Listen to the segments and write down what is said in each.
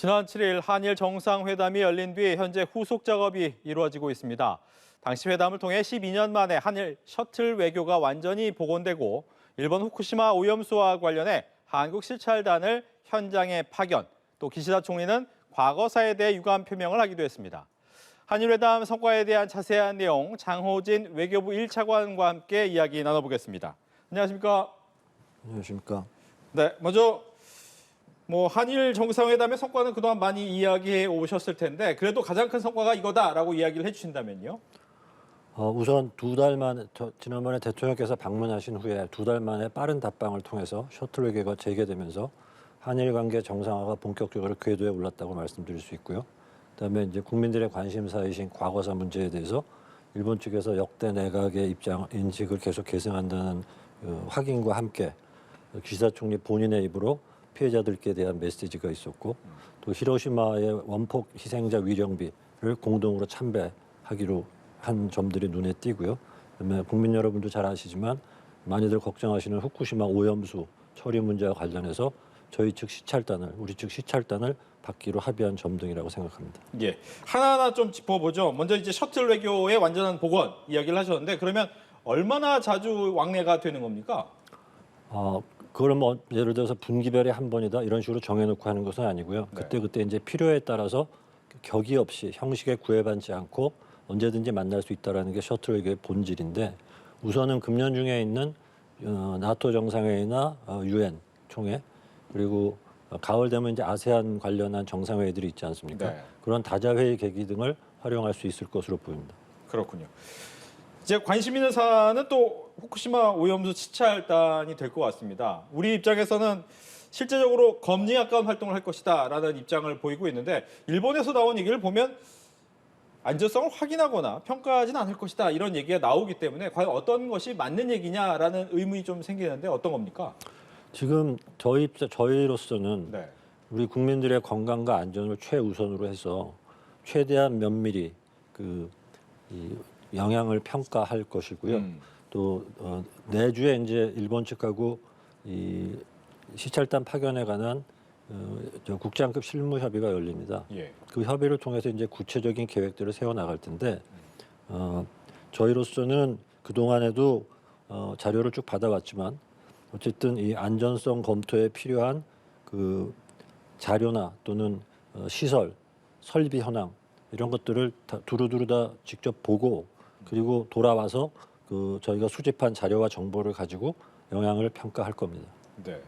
지난 7일 한일 정상회담이 열린 뒤 현재 후속 작업이 이루어지고 있습니다. 당시 회담을 통해 12년 만에 한일 셔틀 외교가 완전히 복원되고 일본 후쿠시마 오염수와 관련해 한국 실찰단을 현장에 파견, 또 기시다 총리는 과거사에 대해 유감 표명을 하기도 했습니다. 한일 회담 성과에 대한 자세한 내용 장호진 외교부 1차관과 함께 이야기 나눠보겠습니다. 안녕하십니까? 안녕하십니까? 네, 먼저 한일 정상회담의 성과는 그동안 많이 이야기해 오셨을 텐데 그래도 가장 큰 성과가 이거다라고 이야기를 해주신다면요? 우선 2달 만에 지난번에 대통령께서 방문하신 후에 2달 만에 빠른 답방을 통해서 셔틀 외교가 재개되면서 한일 관계 정상화가 본격적으로 궤도에 올랐다고 말씀드릴 수 있고요. 그다음에 이제 국민들의 관심사이신 과거사 문제에 대해서 일본 측에서 역대 내각의 입장 인식을 계속 계승한다는 확인과 함께 기시다 총리 본인의 입으로 피해자들께 대한 메시지가 있었고 또 히로시마의 원폭 희생자 위령비를 공동으로 참배하기로 한 점들이 눈에 띄고요. 그다음에 국민 여러분도 잘 아시지만 많이들 걱정하시는 후쿠시마 오염수 처리 문제와 관련해서 저희 측 시찰단을 우리 측 시찰단을 받기로 합의한 점 등이라고 생각합니다. 예, 하나하나 좀 짚어보죠. 먼저 이제 셔틀 외교의 완전한 복원 이야기를 하셨는데 그러면 얼마나 자주 왕래가 되는 겁니까? 그걸 예를 들어서 분기별에 한 번이다 이런 식으로 정해놓고 하는 것은 아니고요. 그때 이제 필요에 따라서 격의 없이 형식에 구애받지 않고 언제든지 만날 수 있다라는 게 셔틀 외교의 본질인데 우선은 금년 중에 있는 나토 정상회의나 유엔 총회 그리고 가을 되면 이제 아세안 관련한 정상회의들이 있지 않습니까? 네. 그런 다자회의 계기 등을 활용할 수 있을 것으로 보입니다. 그렇군요. 이제 관심 있는 사안은 또 후쿠시마 오염수 시찰단이 될 것 같습니다. 우리 입장에서는 실제적으로 검증에 가까운 활동을 할 것이다라는 입장을 보이고 있는데 일본에서 나온 얘기를 보면 안전성을 확인하거나 평가하지는 않을 것이다 이런 얘기가 나오기 때문에 과연 어떤 것이 맞는 얘기냐라는 의문이 좀 생기는데 어떤 겁니까? 지금 저희로서는 네. 우리 국민들의 건강과 안전을 최우선으로 해서 최대한 면밀히 이 영향을 평가할 것이고요. 또 내주에 이제 일본 측하고 이 시찰단 파견에 관한 국장급 실무 협의가 열립니다. 예. 그 협의를 통해서 이제 구체적인 계획들을 세워 나갈 텐데 저희로서는 그 동안에도 자료를 쭉 받아왔지만 어쨌든 이 안전성 검토에 필요한 그 자료나 또는 시설, 설비 현황 이런 것들을 다 두루두루 다 직접 보고 그리고 돌아와서 저희가 수집한 자료와 정보를 가지고 영향을 평가할 겁니다. 네.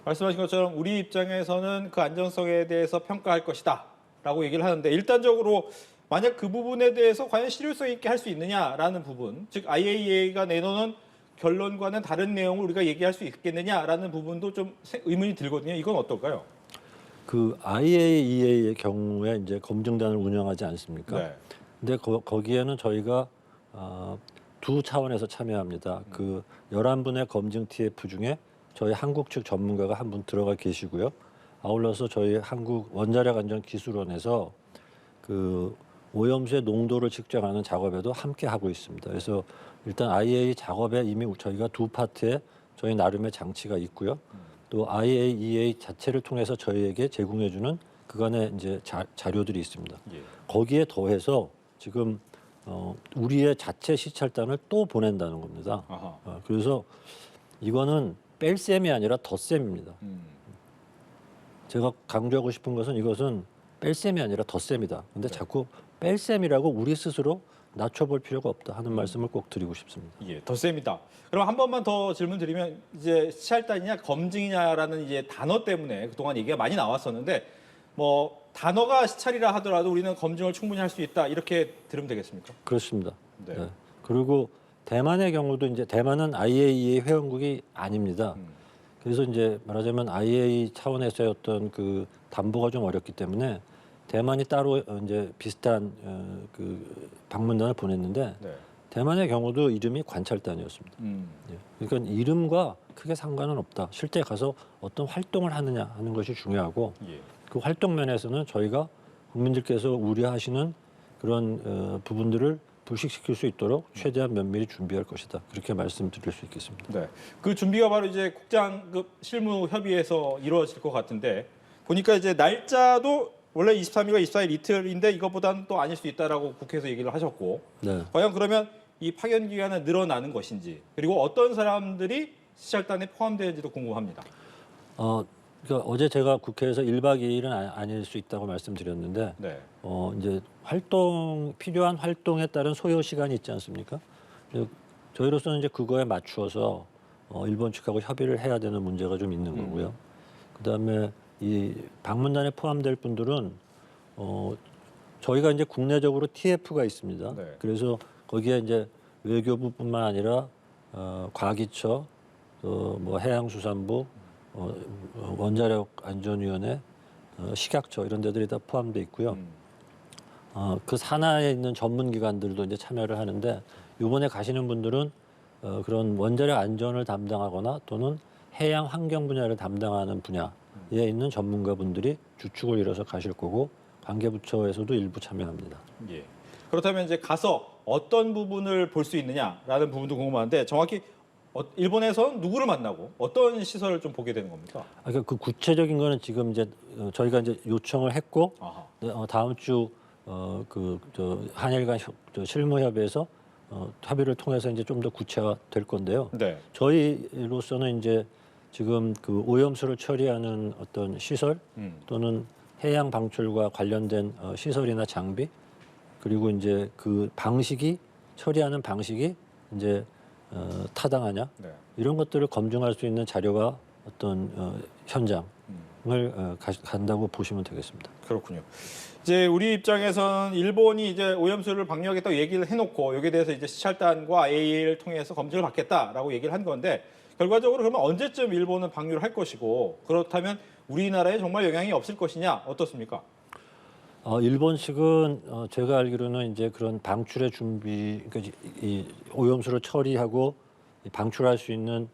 말씀하신 것처럼 우리 입장에서는 그 안전성에 대해서 평가할 것이다라고 얘기를 하는데 일단적으로 만약 그 부분에 대해서 과연 실효성 있게 할 수 있느냐라는 부분, 즉 IAEA가 내놓는 결론과는 다른 내용을 우리가 얘기할 수 있겠느냐라는 부분도 좀 의문이 들거든요. 이건 어떨까요? 그 IAEA의 경우에 이제 검증단을 운영하지 않습니까? 네. 근데 거기에는 저희가 두 차원에서 참여합니다. 그 11분의 검증 TF 중에 저희 한국 측 전문가가 한 분 들어가 계시고요. 아울러서 저희 한국 원자력 안전 기술원에서 그 오염수의 농도를 측정하는 작업에도 함께 하고 있습니다. 그래서 일단 IAEA 작업에 이미 저희가 두 파트에 저희 나름의 장치가 있고요. 또 IAEA 자체를 통해서 저희에게 제공해주는 그간의 이제 자료들이 있습니다. 예. 거기에 더해서 지금 우리의 자체 시찰단을 또 보낸다는 겁니다. 그래서 이거는 뺄셈이 아니라 덧셈입니다. 제가 강조하고 싶은 것은 이것은 뺄셈이 아니라 덧셈이다. 근데 자꾸 뺄셈이라고 우리 스스로 낮춰볼 필요가 없다 하는 말씀을 꼭 드리고 싶습니다. 예, 덧셈이다. 그럼 한 번만 더 질문 드리면 이제 시찰단이냐 검증이냐라는 이제 단어 때문에 그동안 얘기가 많이 나왔었는데 단어가 시찰이라 하더라도 우리는 검증을 충분히 할 수 있다 이렇게 들으면 되겠습니까? 그렇습니다. 네. 네. 그리고 대만의 경우도 이제 대만은 IAEA 회원국이 아닙니다. 그래서 이제 말하자면 IAEA 차원에서의 어떤 그 담보가 좀 어렵기 때문에 대만이 따로 이제 비슷한 그 방문단을 보냈는데 네. 대만의 경우도 이름이 관찰단이었습니다. 그러니까 이름과 크게 상관은 없다. 실제 가서 어떤 활동을 하느냐 하는 것이 중요하고 예. 그 활동 면에서는 저희가 국민들께서 우려하시는 그런 부분들을 불식시킬 수 있도록 최대한 면밀히 준비할 것이다. 그렇게 말씀드릴 수 있겠습니다. 네. 그 준비가 바로 이제 국장급 실무 협의에서 이루어질 것 같은데 보니까 이제 날짜도 원래 23일과 24일 이틀인데 이것보다는 또 아닐 수 있다라고 국회에서 얘기를 하셨고 네. 과연 그러면 이 파견 기간은 늘어나는 것인지 그리고 어떤 사람들이 시찰단에 포함되는지도 궁금합니다. 그러니까 어제 제가 국회에서 1박 2일은 아닐 수 있다고 말씀드렸는데 네. 이제 필요한 활동에 따른 소요 시간이 있지 않습니까? 저희로서는 이제 그거에 맞추어서 일본 측하고 협의를 해야 되는 문제가 좀 있는 거고요. 그다음에 이 방문단에 포함될 분들은 저희가 이제 국내적으로 TF가 있습니다. 네. 그래서 거기에 이제 외교부뿐만 아니라 과기처, 뭐 해양수산부, 원자력안전위원회, 식약처 이런 데들이 다 포함돼 있고요. 그 산하에 있는 전문기관들도 이제 참여를 하는데 이번에 가시는 분들은 그런 원자력 안전을 담당하거나 또는 해양 환경 분야를 담당하는 분야에 있는 전문가분들이 주축을 이뤄서 가실 거고 관계부처에서도 일부 참여합니다. 예. 그렇다면 이제 가서 어떤 부분을 볼 수 있느냐라는 부분도 궁금한데 정확히 일본에서는 누구를 만나고 어떤 시설을 좀 보게 되는 겁니까? 그러니까 그 구체적인 거는 지금 이제 저희가 이제 요청을 했고 다음 주 한일 간 실무협의회에서 협의를 통해서 이제 좀 더 구체화 될 건데요. 네. 저희로서는 이제 지금 그 오염수를 처리하는 어떤 시설 또는 해양 방출과 관련된 시설이나 장비 그리고 이제 그 처리하는 방식이 이제 타당하냐 네. 이런 것들을 검증할 수 있는 자료가 어떤 현장을 간다고 보시면 되겠습니다. 그렇군요. 이제 우리 입장에서는 일본이 이제 오염수를 방류하겠다고 얘기를 해놓고 여기에 대해서 이제 시찰단과 IAEA를 통해서 검증을 받겠다라고 얘기를 한 건데 결과적으로 그러면 언제쯤 일본은 방류를 할 것이고 그렇다면 우리나라에 정말 영향이 없을 것이냐 어떻습니까? 일본 측은 제가 알기로는 이제 그런 방출의 준비, 그러니까 이 오염수를 처리하고 방출할 수 있는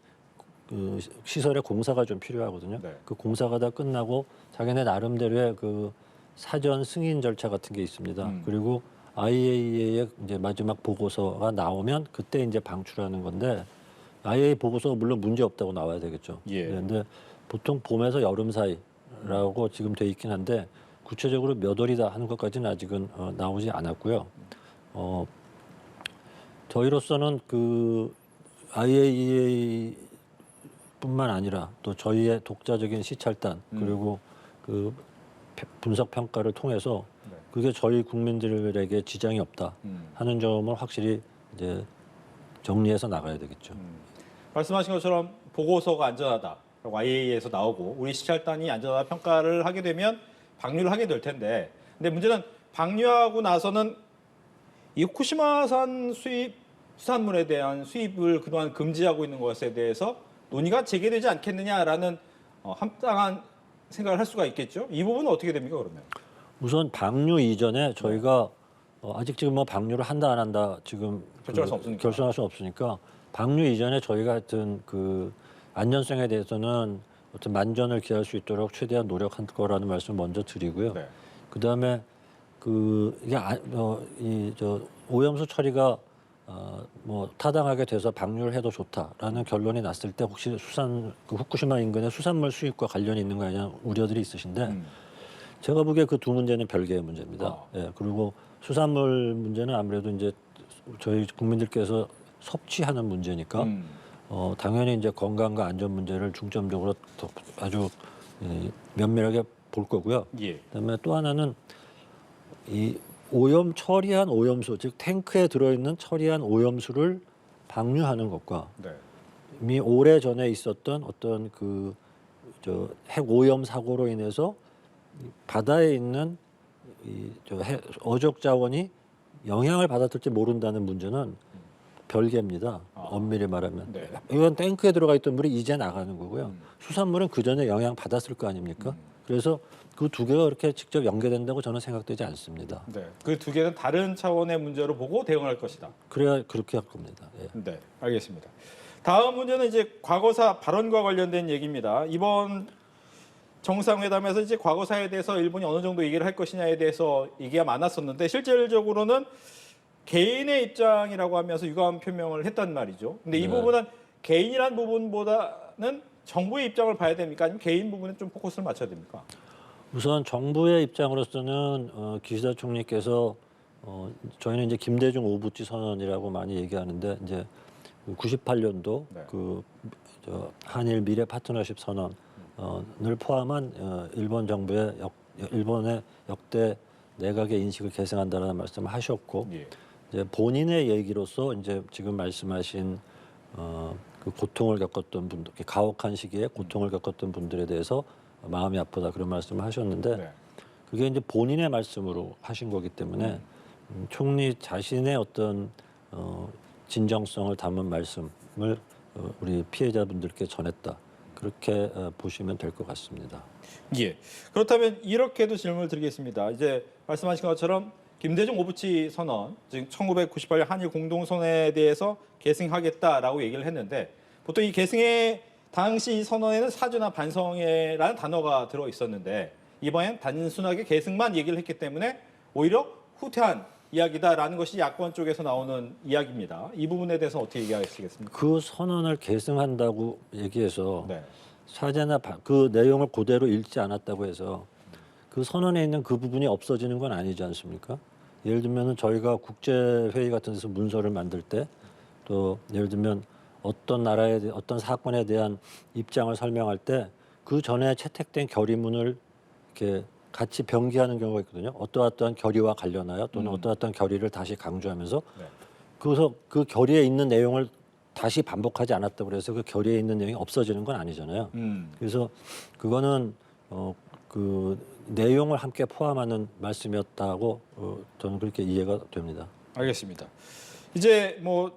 그 시설의 공사가 좀 필요하거든요. 네. 그 공사가 다 끝나고 자기네 나름대로의 그 사전 승인 절차 같은 게 있습니다. 그리고 IAEA의 이제 마지막 보고서가 나오면 그때 이제 방출하는 건데 IAEA 보고서가 물론 문제 없다고 나와야 되겠죠. 예. 그런데 보통 봄에서 여름 사이라고 지금 돼 있긴 한데 구체적으로 몇 월이다 하는 것까지는 아직은 나오지 않았고요. 저희로서는 그 IAEA뿐만 아니라 또 저희의 독자적인 시찰단 그리고 그 분석 평가를 통해서 그게 저희 국민들에게 지장이 없다 하는 점을 확실히 이제 정리해서 나가야 되겠죠. 말씀하신 것처럼 보고서가 안전하다라고 IAEA에서 나오고 우리 시찰단이 안전하다 평가를 하게 되면 방류를 하게 될 텐데 근데 문제는 방류하고 나서는 이 후쿠시마산 수산물에 대한 수입을 그동안 금지하고 있는 것에 대해서 논의가 재개되지 않겠느냐라는 합당한 생각을 할 수가 있겠죠. 이 부분은 어떻게 됩니까 그러면? 우선 방류 이전에 저희가 아직 지금 뭐 방류를 한다 안 한다 지금 결정할 수 없으니까 방류 이전에 저희가 하여튼 그 안전성에 대해서는 어떤 만전을 기할 수 있도록 최대한 노력할 거라는 말씀 먼저 드리고요. 네. 그다음에 이게 오염수 처리가 뭐 타당하게 돼서 방류를 해도 좋다라는 결론이 났을 때 혹시 후쿠시마 인근의 수산물 수입과 관련이 있는 거 아니냐 우려들이 있으신데 제가 보기에 그 두 문제는 별개의 문제입니다. 예, 그리고 수산물 문제는 아무래도 이제 저희 국민들께서 섭취하는 문제니까 당연히 이제 건강과 안전 문제를 중점적으로 아주 면밀하게 볼 거고요. 예. 그다음에 또 하나는 이 처리한 오염수, 즉 탱크에 들어있는 처리한 오염수를 방류하는 것과 이미 오래 전에 있었던 어떤 핵 오염 사고로 인해서 바다에 있는 어족 자원이 영향을 받았을지 모른다는 문제는 별개입니다. 엄밀히 말하면. 네. 이건 탱크에 들어가 있던 물이 이제 나가는 거고요. 수산물은 그 전에 영향 받았을 거 아닙니까? 그래서 그 두 개가 그렇게 직접 연계된다고 저는 생각되지 않습니다. 네. 그 두 개는 다른 차원의 문제로 보고 대응할 것이다. 그래야 그렇게 할 겁니다. 예. 네, 알겠습니다. 다음 문제는 이제 과거사 발언과 관련된 얘기입니다. 이번 정상회담에서 이제 과거사에 대해서 일본이 어느 정도 얘기를 할 것이냐에 대해서 얘기가 많았었는데 실질적으로는 개인의 입장이라고 하면서 유감 표명을 했단 말이죠. 근데 이 부분은 개인이란 부분보다는 정부의 입장을 봐야 됩니까? 아니면 개인 부분에 좀 포커스를 맞춰야 됩니까? 우선 정부의 입장으로서는 기시다 총리께서 저희는 이제 김대중 오부치 선언이라고 많이 얘기하는데 이제 98년도 네. 한일 미래 파트너십 선언을 포함한 일본 정부의 일본의 역대 내각의 인식을 계승한다라는 말씀을 하셨고 예. 이제 본인의 얘기로서 이제 지금 말씀하신 그 고통을 겪었던 분들, 가혹한 시기에 고통을 겪었던 분들에 대해서 마음이 아프다 그런 말씀을 하셨는데 네. 그게 이제 본인의 말씀으로 하신 거기 때문에 총리 자신의 어떤 진정성을 담은 말씀을 우리 피해자분들께 전했다 그렇게 보시면 될 것 같습니다. 예. 그렇다면 이렇게도 질문을 드리겠습니다. 이제 말씀하신 것처럼 김대중 오부치 선언, 즉 1998년 한일 공동선언에 대해서 계승하겠다라고 얘기를 했는데 보통 이 계승의 당시 이 선언에는 사죄나 반성회라는 단어가 들어 있었는데 이번엔 단순하게 계승만 얘기를 했기 때문에 오히려 후퇴한 이야기다라는 것이 야권 쪽에서 나오는 이야기입니다. 이 부분에 대해서 어떻게 얘기하시겠습니까? 그 선언을 계승한다고 얘기해서 네. 사죄나 그 내용을 그대로 읽지 않았다고 해서 그 선언에 있는 그 부분이 없어지는 건 아니지 않습니까? 예를 들면 저희가 국제회의 같은 데서 문서를 만들 때 또 예를 들면 어떤 어떤 사건에 대한 입장을 설명할 때 그 전에 채택된 결의문을 이렇게 같이 병기하는 경우가 있거든요. 어떠한 결의와 관련하여 또는 어떠한 결의를 다시 강조하면서 네. 그래서 그 결의에 있는 내용을 다시 반복하지 않았다고 그래서 그 결의에 있는 내용이 없어지는 건 아니잖아요. 그래서 그거는 그 내용을 함께 포함하는 말씀이었다고 저는 그렇게 이해가 됩니다. 알겠습니다. 이제 뭐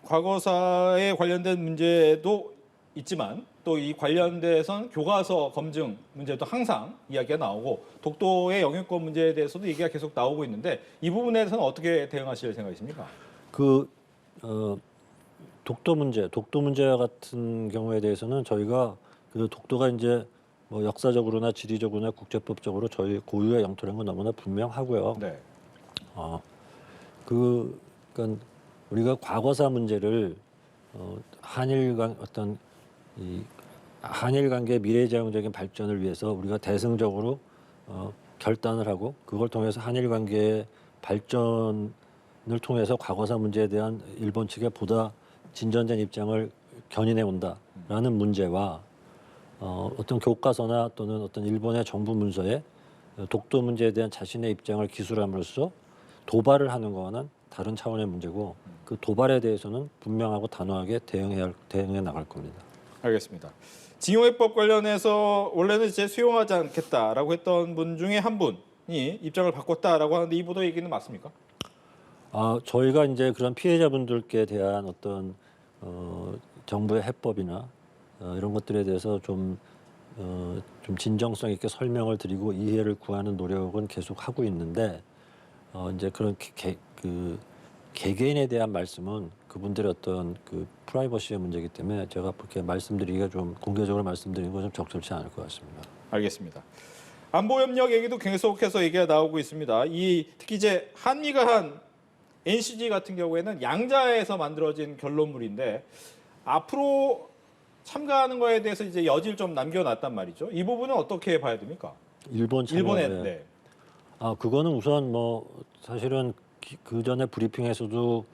과거사에 관련된 문제도 있지만 또 이 관련돼선 교과서 검증 문제도 항상 이야기가 나오고 독도의 영유권 문제에 대해서도 얘기가 계속 나오고 있는데 이 부분에 대해서는 어떻게 대응하실 생각이십니까? 독도 문제와 같은 경우에 대해서는 저희가 그 독도가 이제 뭐 역사적으로나 지리적으로나 국제법적으로 저희 고유의 영토라는 건 너무나 분명하고요. 네. 그러니까 우리가 과거사 문제를 한일 관계 미래지향적인 발전을 위해서 우리가 대승적으로 결단을 하고 그걸 통해서 한일 관계의 발전을 통해서 과거사 문제에 대한 일본 측의 보다 진전된 입장을 견인해 온다라는 문제와 어떤 교과서나 또는 어떤 일본의 정부 문서에 독도 문제에 대한 자신의 입장을 기술함으로써 도발을 하는 거와는 다른 차원의 문제고 그 도발에 대해서는 분명하고 단호하게 대응해 나갈 겁니다. 알겠습니다. 징용해법 관련해서 원래는 이제 수용하지 않겠다라고 했던 분 중에 한 분이 입장을 바꿨다라고 하는데 이 보도 얘기는 맞습니까? 저희가 이제 그런 피해자분들께 대한 어떤 정부의 해법이나 이런 것들에 대해서 좀 진정성 있게 설명을 드리고 이해를 구하는 노력은 계속 하고 있는데 이제 그런 개개인에 대한 말씀은 그분들의 어떤 그 프라이버시의 문제이기 때문에 제가 그렇게 말씀드리기가 좀 공개적으로 말씀드리는 건 좀 적절치 않을 것 같습니다. 알겠습니다. 안보협력 얘기도 계속해서 얘기가 나오고 있습니다. 특히 이제 한미가 한 NCG 같은 경우에는 양자에서 만들어진 결론물인데 앞으로 참가하는 거에 대해서 이제 여지를 좀 남겨놨단 말이죠. 이 부분은 어떻게 봐야 됩니까? 일본에 네. 그거는 우선 뭐 사실은 그 전에 브리핑에서도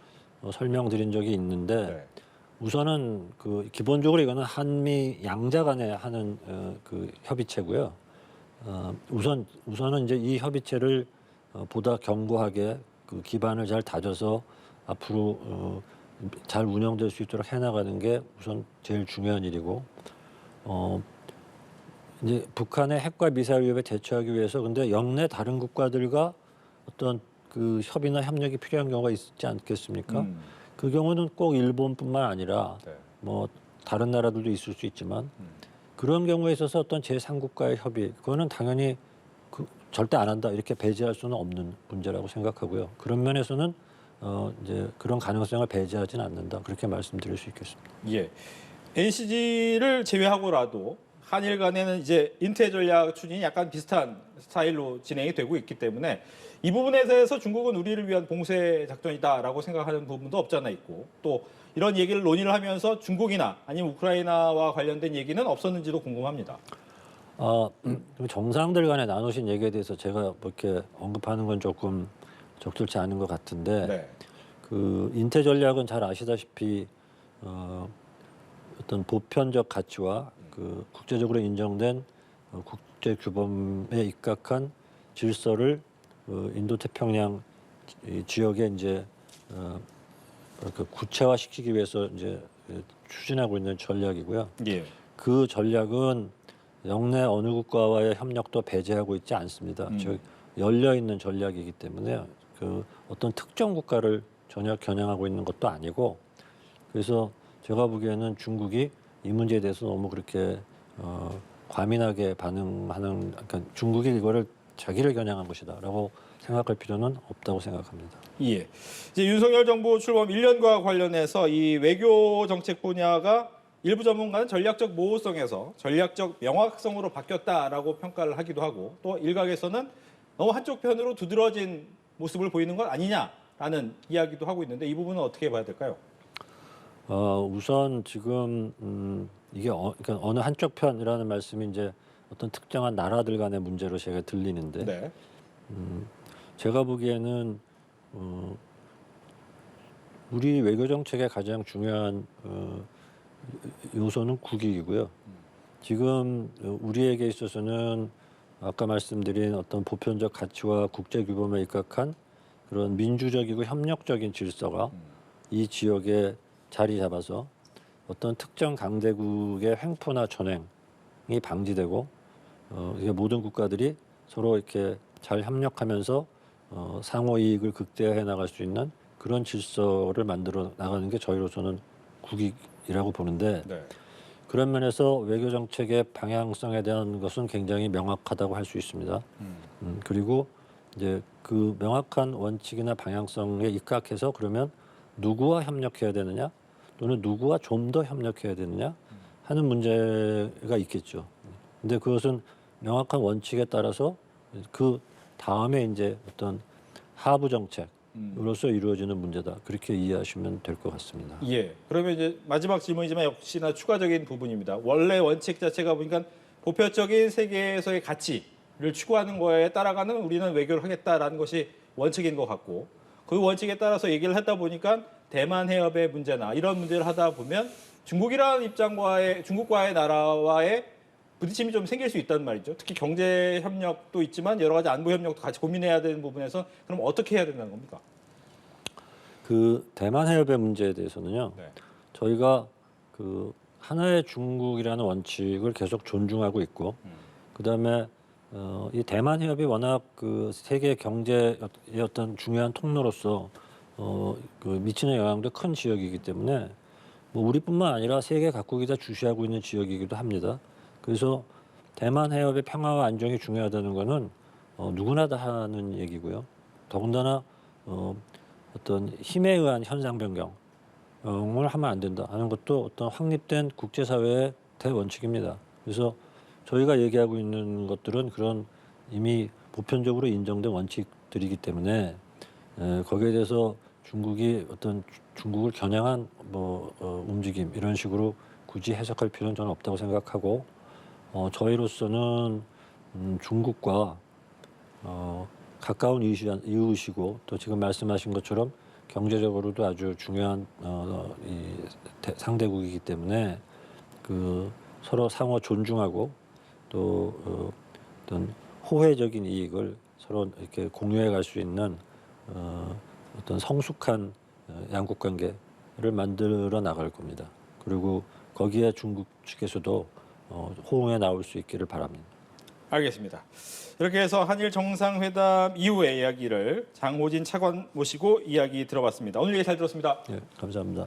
설명드린 적이 있는데 네. 우선은 그 기본적으로 이거는 한미 양자 간에 하는 그 협의체고요. 우선은 이제 이 협의체를 보다 견고하게 그 기반을 잘 다져서 앞으로 잘 운영될 수 있도록 해나가는 게 우선 제일 중요한 일이고 이제 북한의 핵과 미사일 위협에 대처하기 위해서 근데 영내 다른 국가들과 어떤 그 협의나 협력이 필요한 경우가 있지 않겠습니까? 그 경우는 꼭 일본뿐만 아니라 네. 뭐 다른 나라들도 있을 수 있지만 그런 경우에 있어서 어떤 제3국가의 협의 그거는 당연히 절대 안 한다 이렇게 배제할 수는 없는 문제라고 생각하고요. 그런 면에서는 이제 그런 가능성을 배제하지는 않는다 그렇게 말씀드릴 수 있겠습니다. 예. NCG를 제외하고라도 한일 간에는 이제 인태 전략 추진이 약간 비슷한 스타일로 진행이 되고 있기 때문에 이 부분에 대해서 중국은 우리를 위한 봉쇄 작전이다라고 생각하는 부분도 없지 않아 있고 또 이런 얘기를 논의를 하면서 중국이나 아니면 우크라이나와 관련된 얘기는 없었는지도 궁금합니다. 정상들 간에 나누신 얘기에 대해서 제가 뭐 이렇게 언급하는 건 조금 적절치 않은 것 같은데 네. 그 인태 전략은 잘 아시다시피 어떤 보편적 가치와 그 국제적으로 인정된 국제 규범에 입각한 질서를 인도 태평양 지역에 이제 그 구체화시키기 위해서 이제 추진하고 있는 전략이고요. 예. 그 전략은 영내 어느 국가와의 협력도 배제하고 있지 않습니다. 즉 열려 있는 전략이기 때문에 그 어떤 특정 국가를 전혀 겨냥하고 있는 것도 아니고, 그래서 제가 보기에는 중국이 이 문제에 대해서 너무 그렇게 과민하게 반응하는, 그러니까 중국이 이거를 자기를 겨냥한 것이다라고 생각할 필요는 없다고 생각합니다. 예. 이제 윤석열 정부 출범 1년과 관련해서 이 외교 정책 분야가 일부 전문가는 전략적 모호성에서 전략적 명확성으로 바뀌었다라고 평가를 하기도 하고, 또 일각에서는 너무 한쪽 편으로 두드러진 모습을 보이는 건 아니냐라는 이야기도 하고 있는데, 이 부분은 어떻게 봐야 될까요? 우선 지금 이게 그러니까 어느 한쪽 편이라는 말씀이 이제 어떤 특정한 나라들 간의 문제로 제가 들리는데, 네. 제가 보기에는 우리 외교 정책의 가장 중요한 요소는 국익이고요. 지금 우리에게 있어서는 아까 말씀드린 어떤 보편적 가치와 국제 규범에 입각한 그런 민주적이고 협력적인 질서가 이 지역에 자리 잡아서 어떤 특정 강대국의 횡포나 전횡이 방지되고 이게 모든 국가들이 서로 이렇게 잘 협력하면서 상호 이익을 극대화해 나갈 수 있는 그런 질서를 만들어 나가는 게 저희로서는 국익이라고 보는데, 네. 그런 면에서 외교 정책의 방향성에 대한 것은 굉장히 명확하다고 할 수 있습니다. 그리고 이제 그 명확한 원칙이나 방향성에 입각해서 그러면 누구와 협력해야 되느냐, 또는 누구와 좀 더 협력해야 되느냐 하는 문제가 있겠죠. 근데 그것은 명확한 원칙에 따라서 그 다음에 이제 어떤 하부 정책으로서 이루어지는 문제다, 그렇게 이해하시면 될 것 같습니다. 예. 그러면 이제 마지막 질문이지만 역시나 추가적인 부분입니다. 원래 원칙 자체가 보니까 보편적인 세계에서의 가치를 추구하는 거에 따라가는 우리는 외교를 하겠다라는 것이 원칙인 것 같고, 그 원칙에 따라서 얘기를 하다 보니까 대만 해협의 문제나 이런 문제를 하다 보면 중국이라는 입장과의, 중국과의 나라와의 부딪힘이 좀 생길 수 있다는 말이죠. 특히 경제 협력도 있지만 여러 가지 안보 협력도 같이 고민해야 되는 부분에서 그럼 어떻게 해야 된다는 겁니까? 그 대만 해협의 문제에 대해서는요, 네. 저희가 그 하나의 중국이라는 원칙을 계속 존중하고 있고, 그다음에 이 대만 해협이 워낙 그 세계 경제의 어떤 중요한 통로로서 그 미치는 영향도 큰 지역이기 때문에 뭐 우리뿐만 아니라 세계 각국이 다 주시하고 있는 지역이기도 합니다. 그래서 대만 해협의 평화와 안정이 중요하다는 것은 누구나 다 하는 얘기고요. 더군다나 어떤 힘에 의한 현상 변경을 하면 안 된다 하는 것도 어떤 확립된 국제사회의 대원칙입니다. 그래서 저희가 얘기하고 있는 것들은 그런 이미 보편적으로 인정된 원칙들이기 때문에 거기에 대해서 중국이 어떤 중국을 겨냥한 움직임 이런 식으로 굳이 해석할 필요는 저는 없다고 생각하고, 저희로서는 중국과 가까운 이웃이고 또 지금 말씀하신 것처럼 경제적으로도 아주 중요한 상대국이기 때문에 그 서로 상호 존중하고 또 어떤 호혜적인 이익을 서로 이렇게 공유해 갈 수 있는 어떤 성숙한 양국 관계를 만들어 나갈 겁니다. 그리고 거기에 중국 측에서도 호응해 나올 수 있기를 바랍니다. 알겠습니다. 이렇게 해서 한일 정상회담 이후의 이야기를 장호진 차관 모시고 이야기 들어봤습니다. 오늘 얘기 잘 들었습니다. 네, 감사합니다.